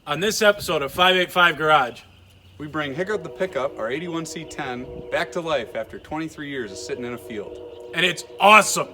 On this episode of 585 Garage, We bring Hiccup the pickup, our 81C10, back to life after 23 years of sitting in a field. and it's awesome.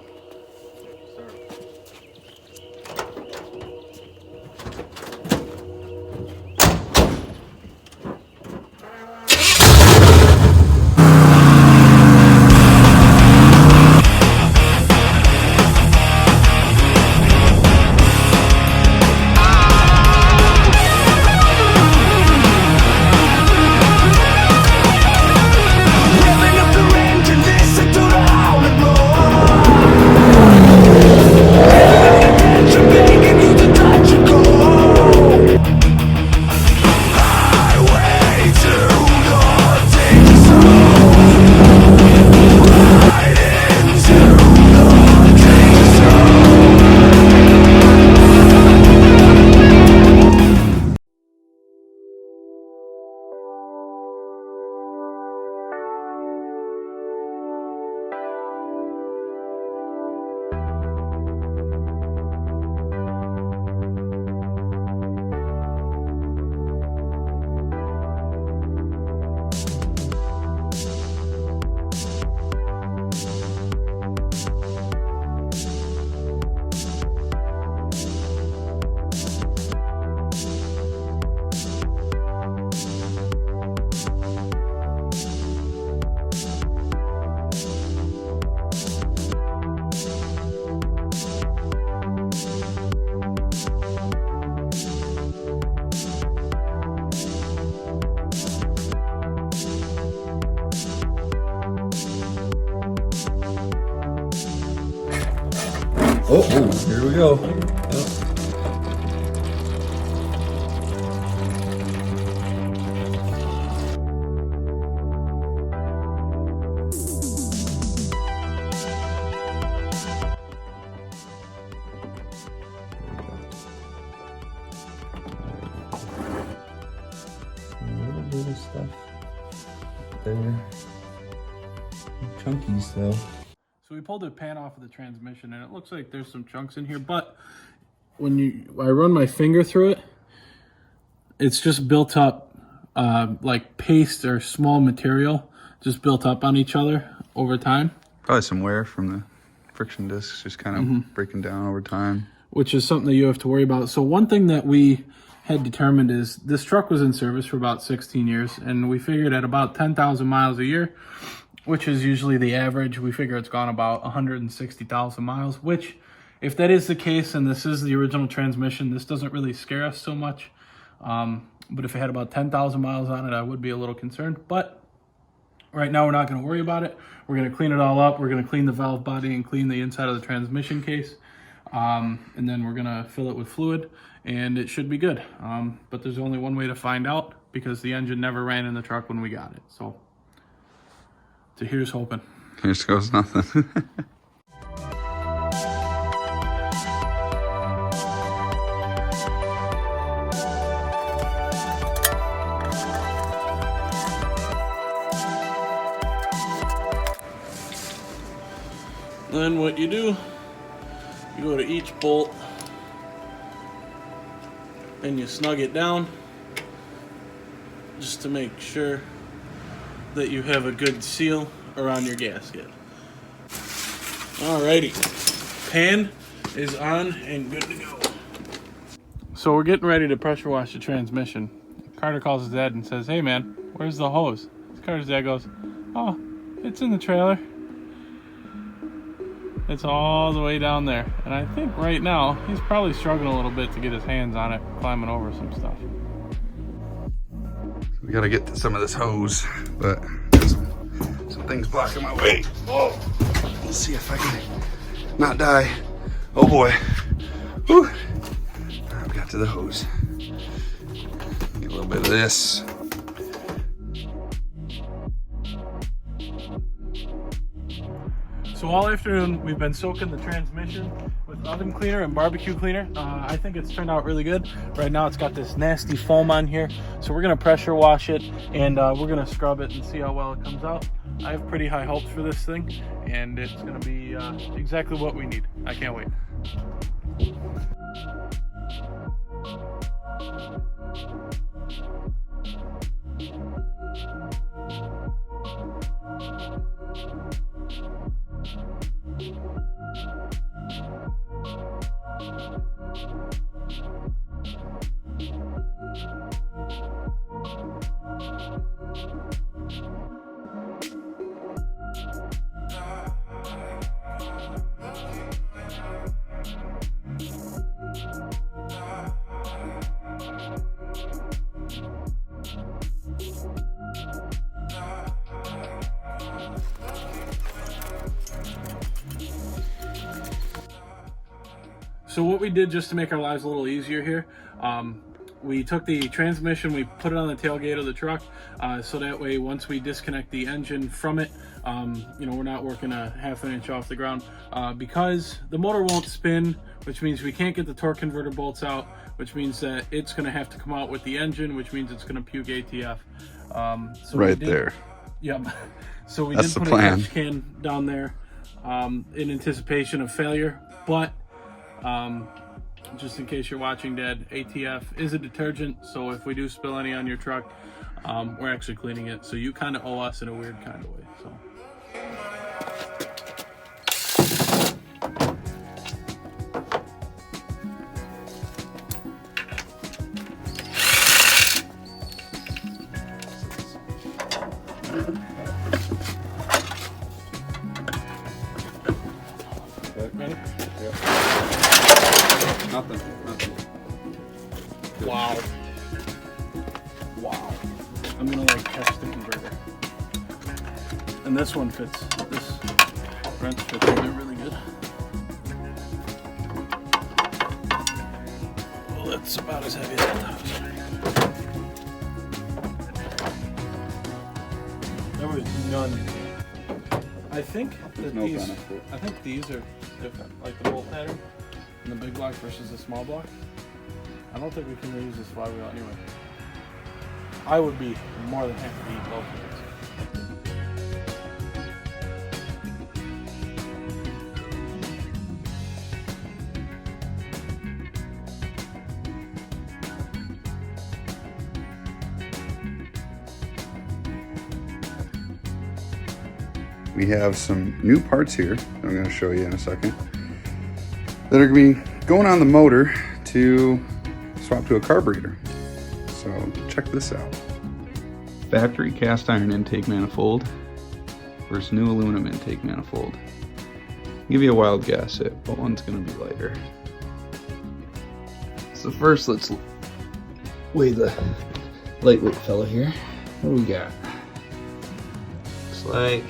Oh, here we go. Yep. A little bit of stuff there. Chunkies though. So we pulled the pan off of the transmission, and it looks like there's some chunks in here, but when I run my finger through it, it's just built up like paste or small material, just built up on each other over time. Probably some wear from the friction discs just kind of breaking down over time. Which is something that you have to worry about. So one thing that we had determined is this truck was in service for about 16 years, and we figured at about 10,000 miles a year, which is usually the average, we figure it's gone about 160,000 miles, which if that is the case and this is the original transmission, this doesn't really scare us so much. But if it had about 10,000 miles on it, I would be a little concerned. But right now we're not going to worry about it. We're going to clean it all up. We're going to clean the valve body and clean the inside of the transmission case. And then we're going to fill it with fluid and it should be good. But there's only one way to find out because the engine never ran in the truck when we got it. So here's hoping. Here's goes nothing. Then what you do, you go to each bolt and you snug it down just to make sure that you have a good seal around your gasket. Alrighty, pan is on and good to go. So we're getting ready to pressure wash the transmission. Carter calls his dad and says, "Hey man, where's the hose?" Carter's dad goes, "Oh, it's in the trailer. It's all the way down there." And I think right now he's probably struggling a little bit to get his hands on it, climbing over some stuff. We gotta get to some of this hose, but some things blocking my way. Oh, let's see if I can not die. Oh boy. Whew. I've got to the hose. Get a little bit of this. So all afternoon we've been soaking the transmission with oven cleaner and barbecue cleaner. I think it's turned out really good. Right now it's got this nasty foam on here, so we're gonna pressure wash it and we're gonna scrub it and see how well it comes out. I have pretty high hopes for this thing, and it's gonna be exactly what we need. I can't wait. So what we did just to make our lives a little easier here, we took the transmission, we put it on the tailgate of the truck, so that way once we disconnect the engine from it, you know, we're not working a half an inch off the ground, because the motor won't spin, which means we can't get the torque converter bolts out, which means that it's going to have to come out with the engine, which means it's going to puke ATF. So right there. Yep. So we That's did the put a plan. catch can down there in anticipation of failure, but just in case you're watching, Dad, ATF is a detergent, so if we do spill any on your truck, we're actually cleaning it, so you kind of owe us in a weird kind of way. So ready? Nothing. Wow. Wow. I'm gonna like test the converter. And this one fits. This wrench fits in there really good. Well, that's about as heavy as I thought it was. There was none. I think that No these. benefit. I think these are different, like the bolt pattern in the big block versus the small block. I don't think we can reuse this flywheel anyway. I would be more than happy to eat both of these. We have some new parts here that I'm going to show you in a second that are going to be going on the motor to swap to a carburetor. So check this out. Factory cast iron intake manifold versus new aluminum intake manifold. Give you a wild guess at what one's going to be lighter. So first let's weigh the lightweight fella here. What do we got? Looks like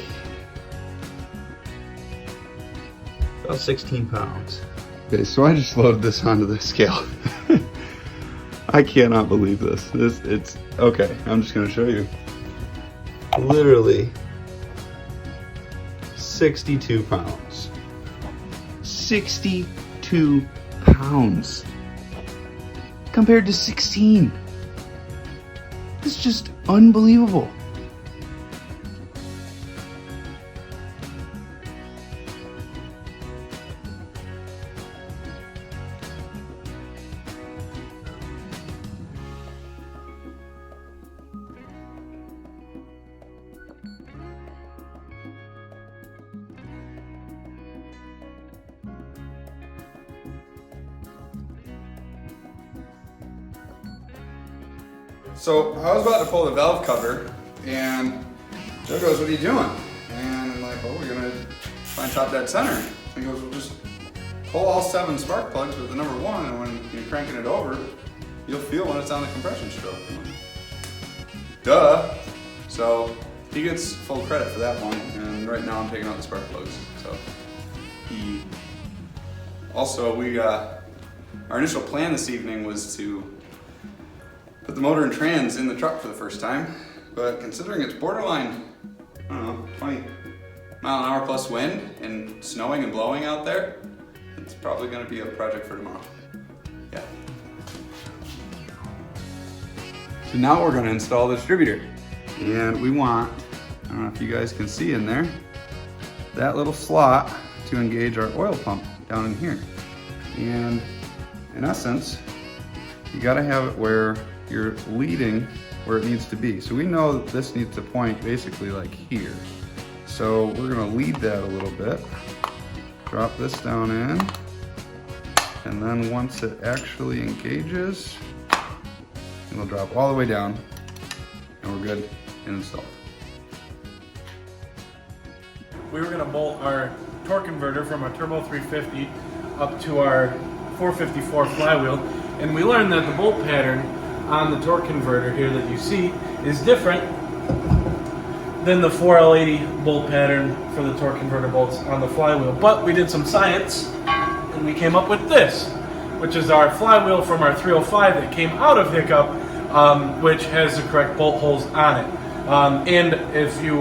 about 16 pounds. Okay, so I just loaded this onto the scale. I cannot believe this. It's okay. I'm just gonna show you. Literally 62 pounds. 62 pounds compared to 16. It's just unbelievable. So I was about to pull the valve cover, and Joe goes, "What are you doing?" And I'm like, "Oh, we're gonna find top dead center." He goes, "Well, just pull all 7 spark plugs with the number 1, and when you're cranking it over, you'll feel when it's on the compression stroke." Duh. So he gets full credit for that one, and right now I'm taking out the spark plugs. So he also our initial plan this evening was to put the motor and trans in the truck for the first time, but considering it's borderline, I don't know, 20 mile an hour plus wind and snowing and blowing out there, it's probably going to be a project for tomorrow. Yeah. So now we're going to install the distributor, and we want, I don't know if you guys can see in there, that little slot to engage our oil pump down in here. And in essence, you got to have it where you're leading where it needs to be. So we know that this needs to point basically like here. So we're gonna lead that a little bit, drop this down in, and then once it actually engages, it'll drop all the way down, and we're good and installed. We were gonna bolt our torque converter from our Turbo 350 up to our 454 flywheel, and we learned that the bolt pattern on the torque converter here that you see is different than the 4L80 bolt pattern for the torque converter bolts on the flywheel. But we did some science, and And we came up with this, which is our flywheel from our 305 that came out of Hiccup, which has the correct bolt holes on it. And if you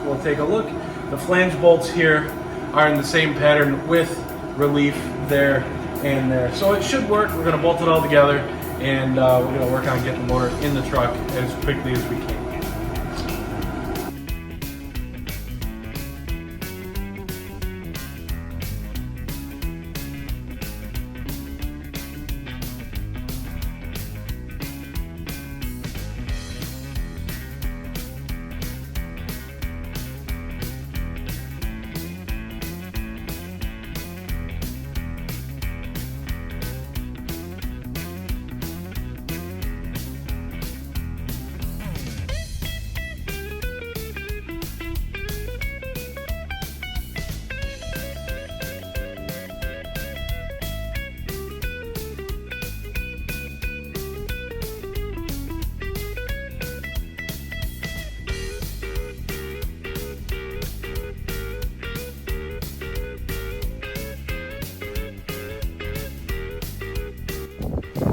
will take a look, the flange bolts here are in the same pattern with relief there and there. So it should work. We're going to bolt it all together, and we're going to work on getting the motor in the truck as quickly as we can.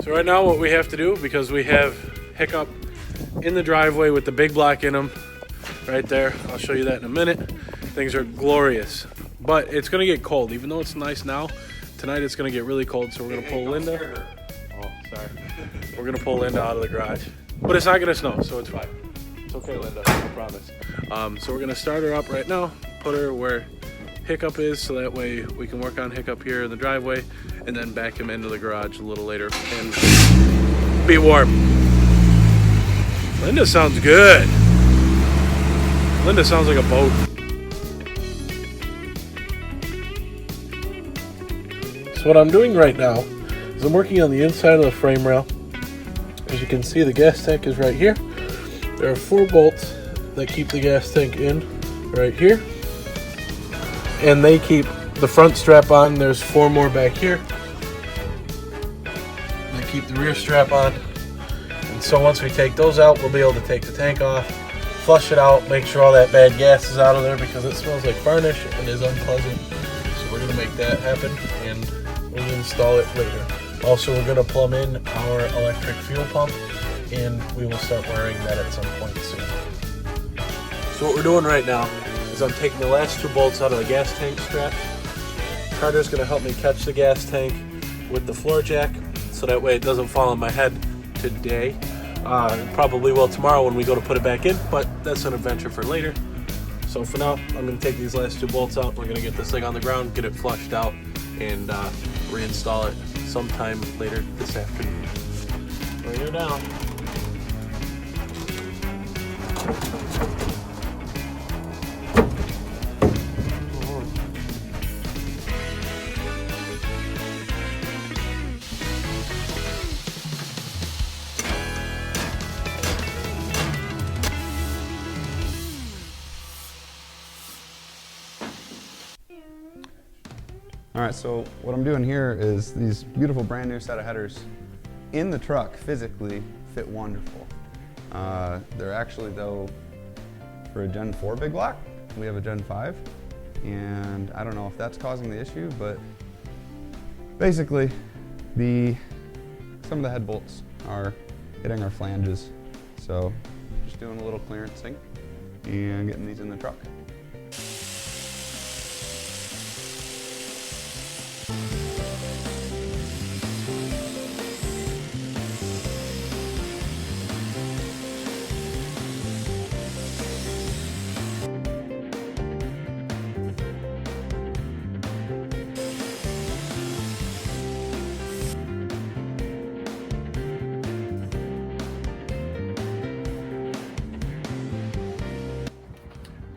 So right now what we have to do, because we have Hiccup in the driveway with the big block in them right there, I'll show you that in a minute. Things are glorious, but it's gonna get cold. Even though it's nice now, tonight it's gonna get really cold, so we're gonna pull Linda. Oh, sorry. We're gonna pull Linda out of the garage, but it's not gonna snow, so it's fine. It's okay, Linda, I promise. So we're gonna start her up right now, put her where Hiccup is, so that way we can work on Hiccup here in the driveway and then back him into the garage a little later and be warm. Linda sounds good. Linda sounds like a boat. So what I'm doing right now is I'm working on the inside of the frame rail. As you can see, the gas tank is right here. There are 4 bolts that keep the gas tank in right here, and they keep the front strap on. There's 4 more back here. They keep the rear strap on. And so once we take those out, we'll be able to take the tank off, flush it out, make sure all that bad gas is out of there because it smells like varnish and is unpleasant. So we're gonna make that happen and we'll install it later. Also, we're gonna plumb in our electric fuel pump and we will start wiring that at some point soon. So what we're doing right now is I'm taking the last 2 bolts out of the gas tank strap. Carter's gonna help me catch the gas tank with the floor jack, so that way it doesn't fall on my head today. Probably will tomorrow when we go to put it back in, but that's an adventure for later. So for now, I'm gonna take these last 2 bolts out. We're gonna get this thing on the ground, get it flushed out, and reinstall it sometime later this afternoon. Bring her down. All right, so what I'm doing here is these beautiful brand new set of headers in the truck physically fit wonderful. They're actually, though, for a Gen 4 big block, we have a Gen 5, and I don't know if that's causing the issue, but basically some of the head bolts are hitting our flanges. So just doing a little clearancing and getting these in the truck.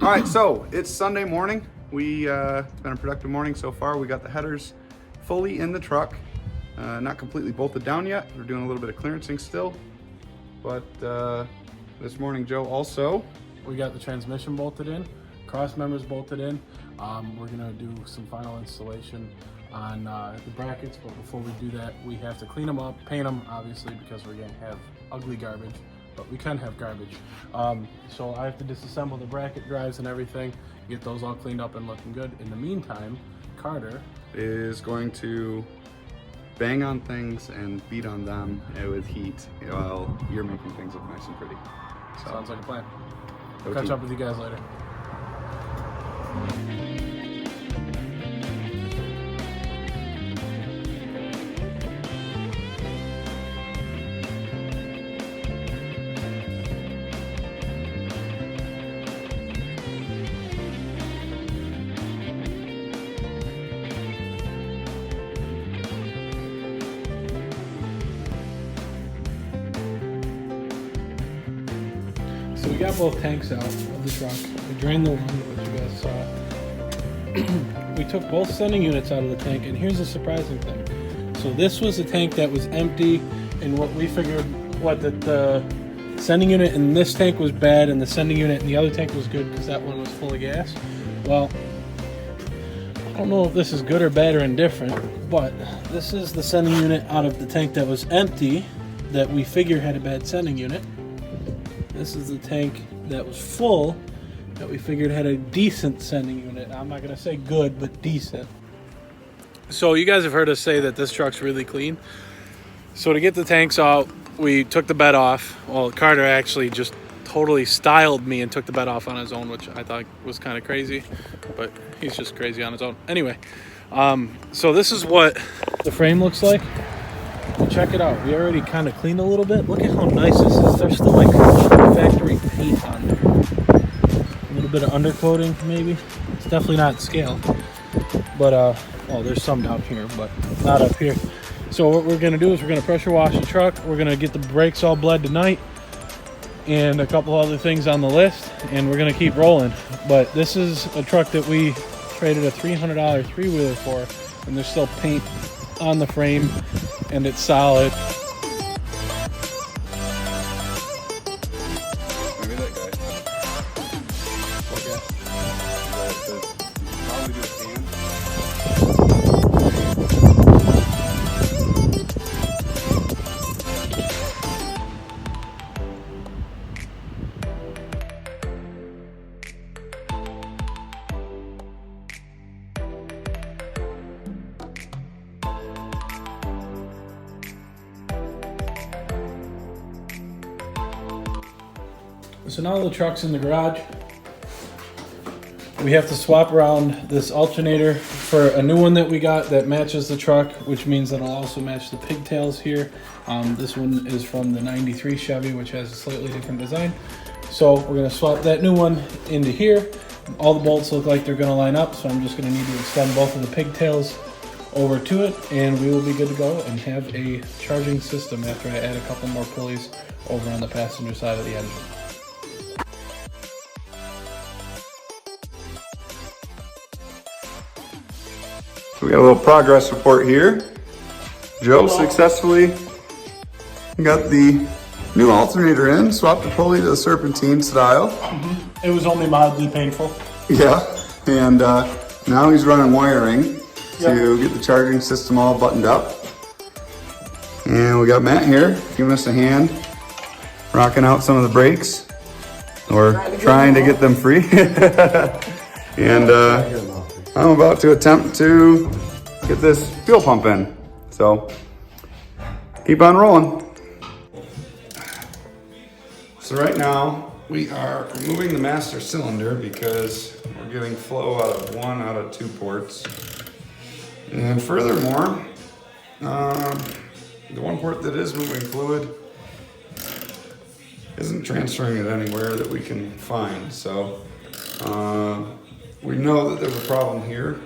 All right, so it's Sunday morning. It's been a productive morning so far. We got the headers fully in the truck, not completely bolted down yet. We're doing a little bit of clearancing still, but this morning, Joe, also We got the transmission bolted in, cross members bolted in. We're gonna do some final installation on the brackets, but before we do that, we have to clean them up, paint them, obviously, because we're gonna have ugly garbage, but we can have garbage. So I have to disassemble the bracket drives and everything, get those all cleaned up and looking good. In the meantime, Carter is going to bang on things and beat on them with heat while you're making things look nice and pretty. So, sounds like a plan. go Catch team. up with you guys later. So we got both tanks out of the truck. We drained the one, which you guys saw. We took both sending units out of the tank, and here's the surprising thing. So this was a tank that was empty, and what we figured, the sending unit in this tank was bad, and the sending unit in the other tank was good because that one was full of gas. Well, I don't know if this is good or bad or indifferent, but this is the sending unit out of the tank that was empty, that we figure had a bad sending unit. This is the tank that was full, that we figured had a decent sending unit. I'm not going to say good, but decent. So you guys have heard us say that this truck's really clean. So to get the tanks out, we took the bed off. Well, Carter actually just totally styled me and took the bed off on his own, which I thought was kind of crazy, but he's just crazy on his own. Anyway, so this is what the frame looks like. Well, check it out. We already kind of cleaned a little bit. Look at how nice this is. There's still like factory paint on there. A little bit of undercoating, maybe. It's definitely not scale. But, oh, there's some down here, but not up here. So what we're going to do is we're going to pressure wash the truck. We're going to get the brakes all bled tonight. And a couple other things on the list. And we're going to keep rolling. But this is a truck that we traded a $300 three-wheeler for. And there's still paint on the frame. And it's solid. Maybe that guy. Okay. Probably do a stand. So now the truck's in the garage. We have to swap around this alternator for a new one that we got that matches the truck, which means that it'll also match the pigtails here. This one is from the 93 Chevy, which has a slightly different design. So we're gonna swap that new one into here. All the bolts look like they're gonna line up, so I'm just gonna need to extend both of the pigtails over to it, and we will be good to go and have a charging system after I add a couple more pulleys over on the passenger side of the engine. So we got a little progress report here. Joe successfully got the new alternator in, swapped the pulley to the serpentine style. It was only mildly painful. Yeah, and now he's running wiring to get the charging system all buttoned up. And we got Matt here giving us a hand, rocking out some of the brakes, or trying to get them free. And I'm about to attempt to get this fuel pump in. So keep on rolling. So right now we are removing the master cylinder because we're getting flow out of 1 out of 2 ports. And furthermore, the one port that is moving fluid isn't transferring it anywhere that we can find. So we know that there's a problem here,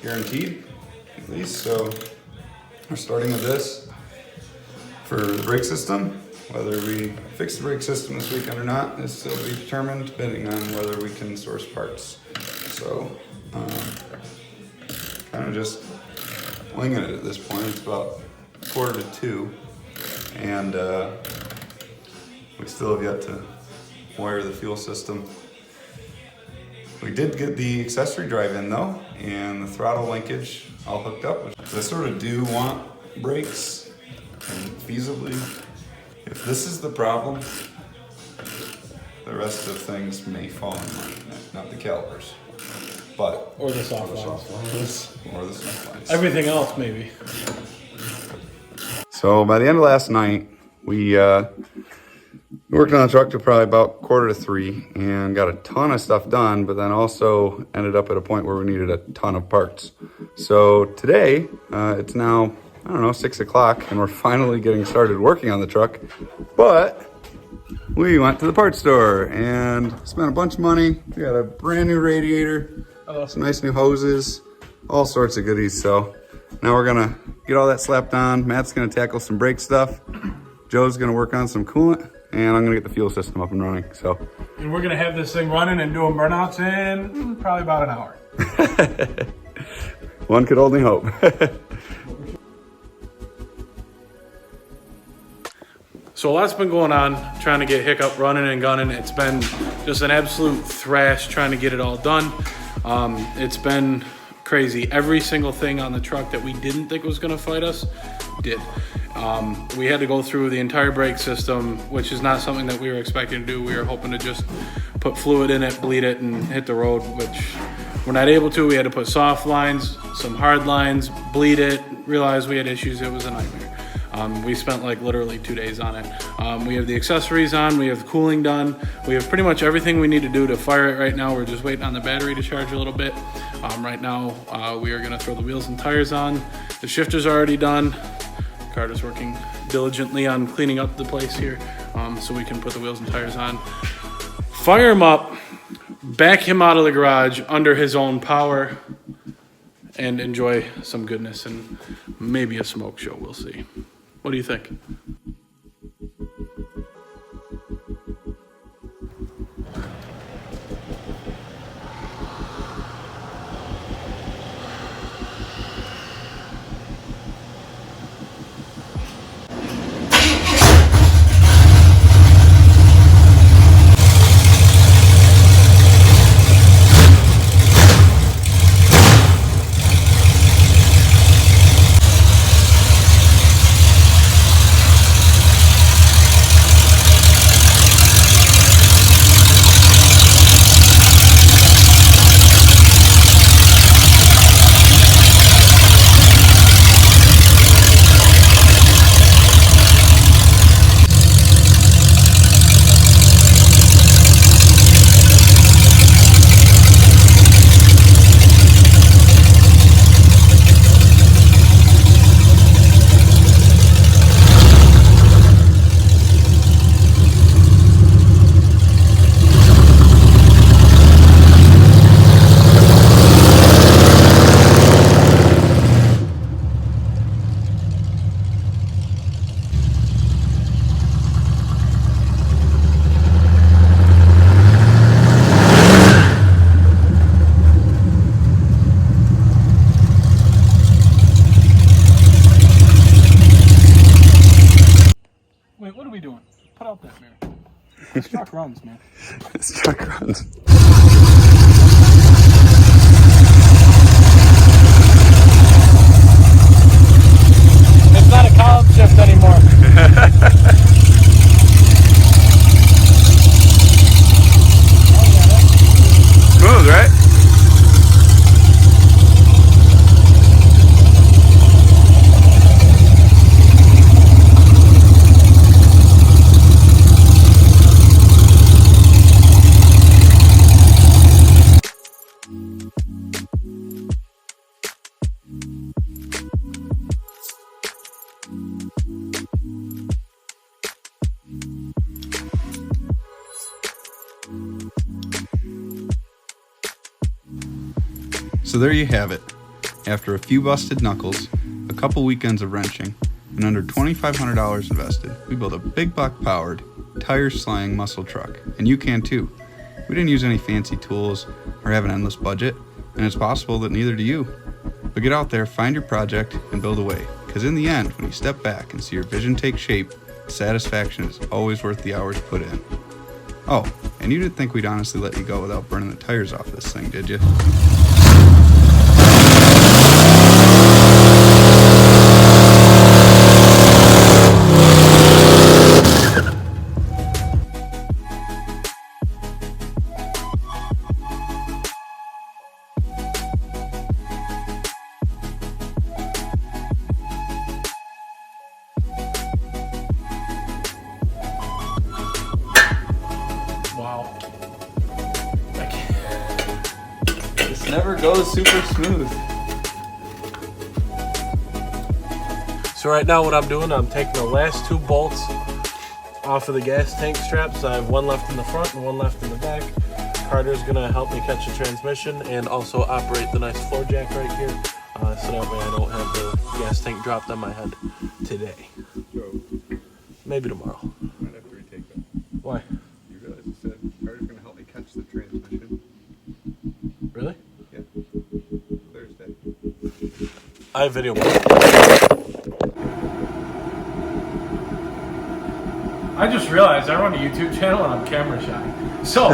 guaranteed, at least. So we're starting with this for the brake system. Whether we fix the brake system this weekend or not is still to be determined, depending on whether we can source parts. So kind of just winging it at this point. It's about 1:45, and we still have yet to wire the fuel system. We did get the accessory drive in though, and the throttle linkage all hooked up. I sort of do want brakes, and feasibly, if this is the problem, the rest of things may fall in line, not the calipers. but Or the soft or the lines. soft lines, or the soft lines. Everything else, maybe. So by the end of last night, we worked on the truck till probably about 2:45 and got a ton of stuff done, but then also ended up at a point where we needed a ton of parts. So today, it's now, I don't know, 6 o'clock, and we're finally getting started working on the truck. But we went to the parts store and spent a bunch of money. We got a brand new radiator, some nice new hoses, all sorts of goodies. So now we're gonna get all that slapped on. Matt's gonna tackle some brake stuff. Joe's gonna work on some coolant, and I'm gonna get the fuel system up and running. So, And we're gonna have this thing running and doing burnouts in probably about an hour. one could only hope. So a lot's been going on trying to get Hiccup running and gunning. It's been just an absolute thrash trying to get it all done. It's been crazy. Every single thing on the truck that we didn't think was gonna fight us did. We had to go through the entire brake system, which is not something that we were expecting to do. We were hoping to just put fluid in it, bleed it, and hit the road, which we're not able to. We had to put soft lines, some hard lines, bleed it, realized we had issues. It was a nightmare. We spent like literally 2 days on it. We have the accessories on, we have the cooling done. We have pretty much everything we need to do to fire it right now. We're just waiting on the battery to charge a little bit. Right now, we are gonna throw the wheels and tires on. The shifter's already done. Carter's working diligently on cleaning up the place here so we can put the wheels and tires on. Fire him up, back him out of the garage under his own power, and enjoy some goodness and maybe a smoke show, we'll see. What do you think? Wait, what are we doing? Put out that mirror. This truck runs, man. This truck runs. It's not a column shift anymore. Smooth, right? So there you have it. After a few busted knuckles, a couple weekends of wrenching, and under $2,500 invested, we built a big buck powered, tire slaying muscle truck, and you can too. We didn't use any fancy tools or have an endless budget, and it's possible that neither do you. But get out there, find your project, and build away, because in the end, when you step back and see your vision take shape, satisfaction is always worth the hours put in. Oh, and you didn't think we'd honestly let you go without burning the tires off this thing, did you? never goes super smooth. So right now what I'm doing, I'm taking the last 2 bolts off of the gas tank straps. I have one left in the front and one left in the back. Carter's gonna help me catch the transmission and also operate the nice floor jack right here. So that way I don't have the gas tank dropped on my head today. Joe, Maybe tomorrow. might have to retake that. Why? You realize you said Carter's gonna help me catch the transmission. Really? Yeah. Thursday. I have video. I just realized I run a YouTube channel and I'm camera shy. So